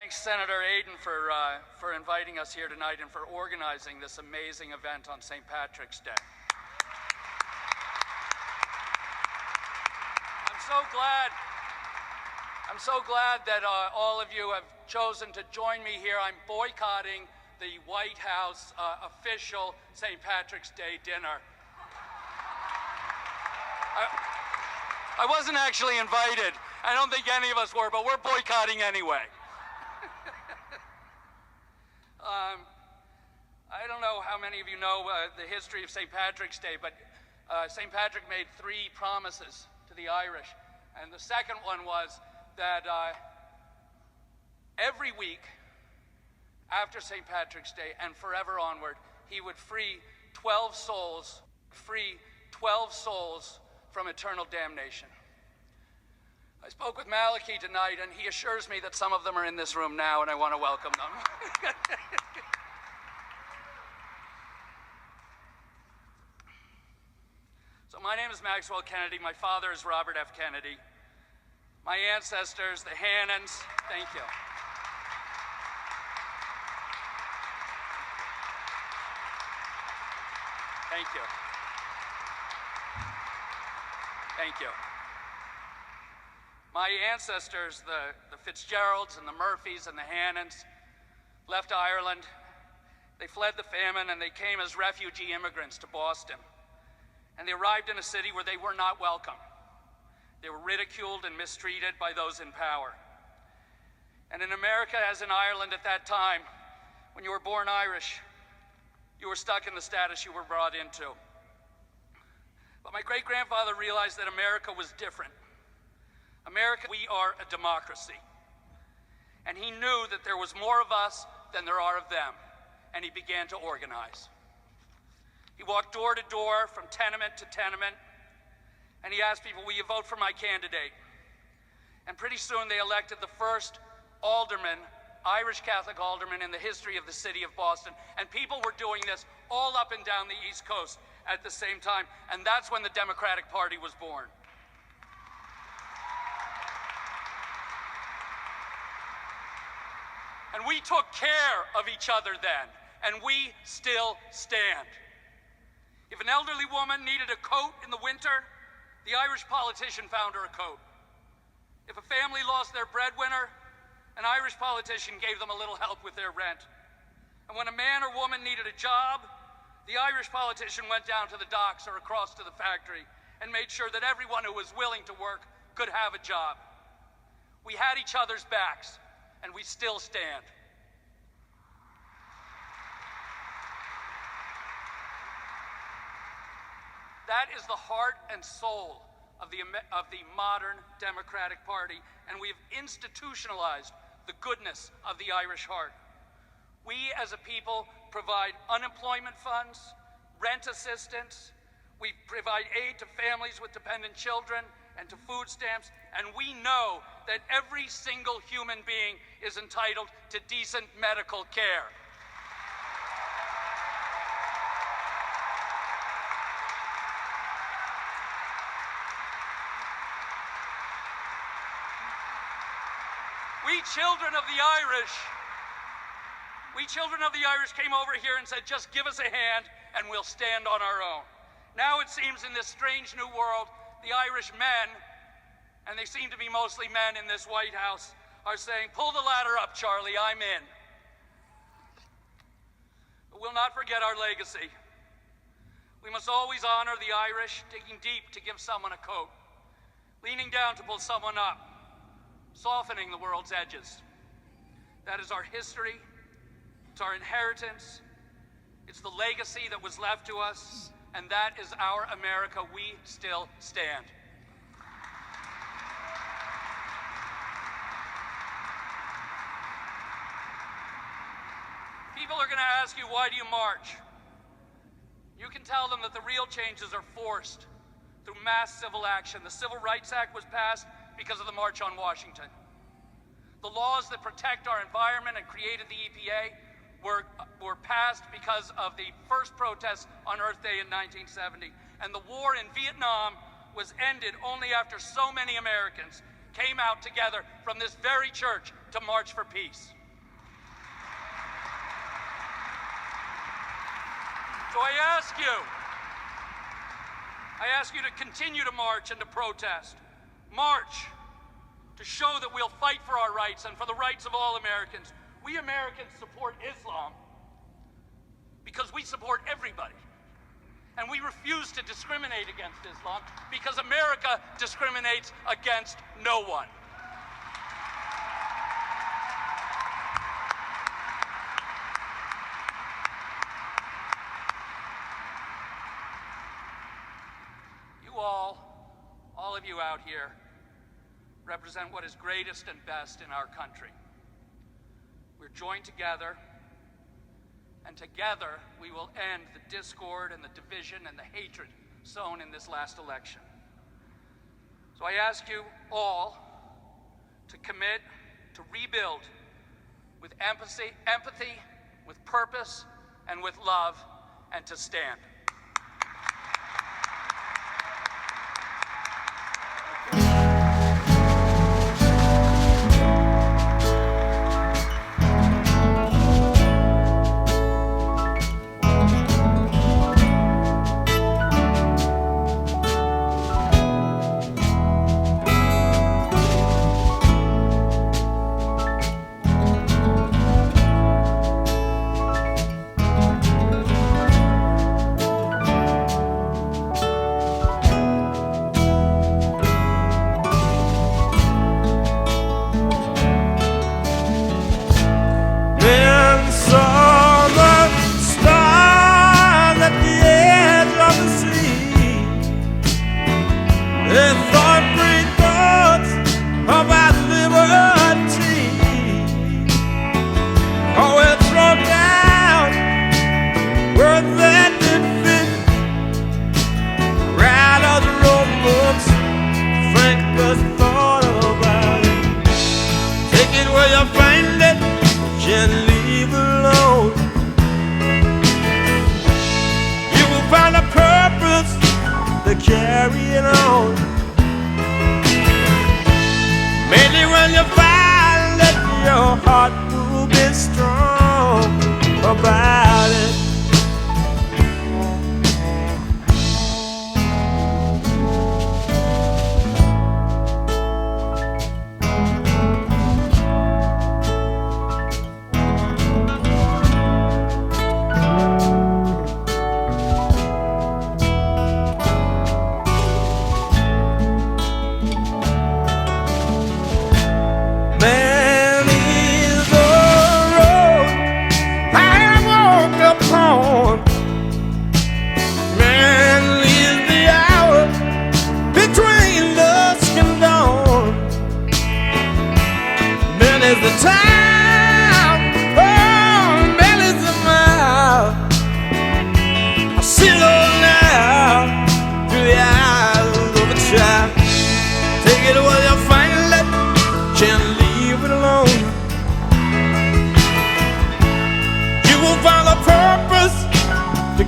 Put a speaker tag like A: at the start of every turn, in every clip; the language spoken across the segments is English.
A: Thanks, Senator Aodhán, for inviting us here tonight and for organizing this amazing event on St. Patrick's Day. I'm so glad that all of you have chosen to join me here. I'm boycotting the White House official St. Patrick's Day dinner. I wasn't actually invited. I don't think any of us were, but we're boycotting anyway. I don't know how many of you know the history of St. Patrick's Day, but St. Patrick made 3 promises to the Irish. And the second one was that every week after St. Patrick's Day and forever onward, he would free 12 souls from eternal damnation. I spoke with Malachi tonight, and he assures me that some of them are in this room now, and I want to welcome them. So my name is Maxwell Kennedy. My father is Robert F. Kennedy. My ancestors, the Hannons, thank you. Thank you. Thank you. My ancestors, the Fitzgeralds and the Murphys and the Hannons, left Ireland. They fled the famine and they came as refugee immigrants to Boston. And they arrived in a city where they were not welcome. They were ridiculed and mistreated by those in power. And in America, as in Ireland at that time, when you were born Irish, you were stuck in the status you were brought into. But my great-grandfather realized that America was different. America, we are a democracy. And he knew that there was more of us than there are of them. And he began to organize. He walked door to door, from tenement to tenement, and he asked people, will you vote for my candidate? And pretty soon they elected the first alderman, Irish Catholic alderman in the history of the city of Boston. And people were doing this all up and down the East Coast at the same time. And that's when the Democratic Party was born. And we took care of each other then, and we still stand. If an elderly woman needed a coat in the winter, the Irish politician found her a coat. If a family lost their breadwinner, an Irish politician gave them a little help with their rent. And when a man or woman needed a job, the Irish politician went down to the docks or across to the factory and made sure that everyone who was willing to work could have a job. We had each other's backs, and we still stand. That is the heart and soul of the modern Democratic Party, and we have institutionalized the goodness of the Irish heart. We as a people provide unemployment funds, rent assistance, we provide aid to families with dependent children and to food stamps, and we know that every single human being is entitled to decent medical care. We children of the Irish came over here and said, just give us a hand and we'll stand on our own. Now it seems in this strange new world, the Irish men, and they seem to be mostly men in this White House, are saying, pull the ladder up, Charlie, I'm in. But we'll not forget our legacy. We must always honor the Irish, digging deep to give someone a coat, leaning down to pull someone up, softening the world's edges. That is our history, it's our inheritance, it's the legacy that was left to us, and that is our America. We still stand. People are going to ask you, why do you march? You can tell them that the real changes are forced through mass civil action. The Civil Rights Act was passed because of the March on Washington. The laws that protect our environment and created the EPA were passed because of the first protests on Earth Day in 1970. And the war in Vietnam was ended only after so many Americans came out together from this very church to march for peace. So I ask you to continue to march and to protest. March to show that we'll fight for our rights and for the rights of all Americans. We Americans support Islam because we support everybody. And we refuse to discriminate against Islam because America discriminates against no one. You all of you out here, represent what is greatest and best in our country. We're joined together, and together we will end the discord and the division and the hatred sown in this last election. So I ask you all to commit to rebuild with empathy, with purpose, and with love, and to stand.
B: Carry it on. Mainly when you find that your heart will be strong about it.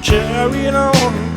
B: Carry it on.